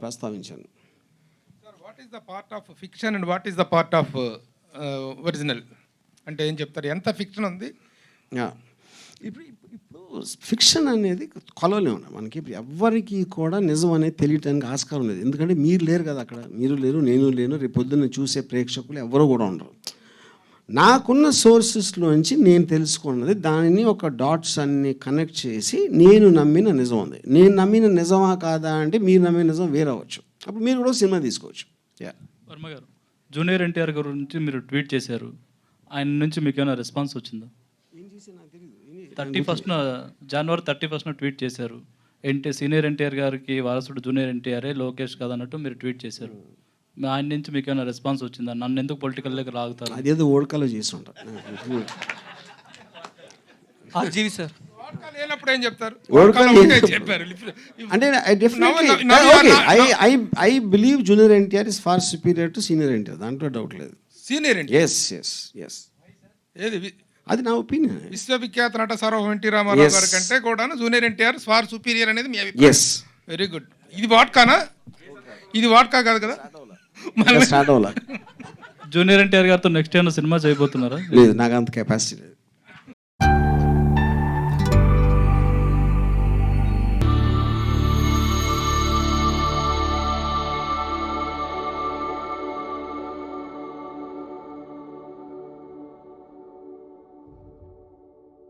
ప్రస్తావించాను. Sir, what is the part of fiction and what is the part of original అంటే ఏం చెప్తారు? ఎంత ఫిక్షన్ ఉంది? ఇప్పుడు ఫిక్షన్ అనేది కొలవలేము మనకి. ఇప్పుడు ఎవ్వరికి కూడా నిజం అనేది తెలియటానికి ఆస్కారం లేదు. ఎందుకంటే మీరు లేరు కదా అక్కడ, మీరు లేరు, నేను లేను, రేపు పొద్దున్న చూసే ప్రేక్షకులు ఎవరు కూడా ఉండరు. నాకున్న సోర్సెస్లోంచి నేను తెలుసుకున్నది, దానిని ఒక డాట్స్ అన్ని కనెక్ట్ చేసి నేను నమ్మిన నిజం ఉంది. నేను నమ్మిన నిజమా కాదా అంటే మీరు నమ్మిన నిజం వేరవచ్చు. అప్పుడు మీరు కూడా సినిమా తీసుకోవచ్చు. వర్మ గారు, జూనియర్ ఎన్టీఆర్ గారి గురించి మీరు ట్వీట్ చేశారు, ఆయన నుంచి మీకు ఏమైనా రెస్పాన్స్ వచ్చిందా? 31 జనవరి 31 ట్వీట్ చేశారు. సీనియర్ ఎన్టీఆర్ గారికి వారసుడు జూనియర్ ఎన్టీఆరే, లోకేష్ కాదన్నట్టు మీరు ట్వీట్ చేశారు. ఆయన నుంచి మీకు ఏమైనా రెస్పాన్స్ వచ్చిందా? నన్ను ఎందుకు పొలిటికల్ దగ్గర లాగుతారు? అదేదో ఓడకలో చేసి ఉంటారు. ఆర్జీవి సార్ లేనప్పుడు ఏం చెప్తారు? చెప్పారు అంటే I believe junior NTR is far superior to senior NTR, దాంట్లో డౌట్ లేదు. సీనియర్ ఎన్టీఆర్, ఎస్ ఏది అది నా ఒపీనియన్. విశ్వవిఖ్యాత నట సార్వభౌమ ఎన్టీ రామారావు గారి కంటే కూడా జూనియర్ ఎన్టీఆర్ ఫార్ సుపీరియర్ అనేది మీ అభిప్రాయం? Very good. ఇది వాట్కానా? ఇది వాట్కా కాదు కదా. జూనియర్ ఎన్టీఆర్ గారితో నెక్స్ట్ ఏమైనా సినిమా చేయబోతున్నారా? లేదు, నాకు అంత కెపాసిటీ లేదు.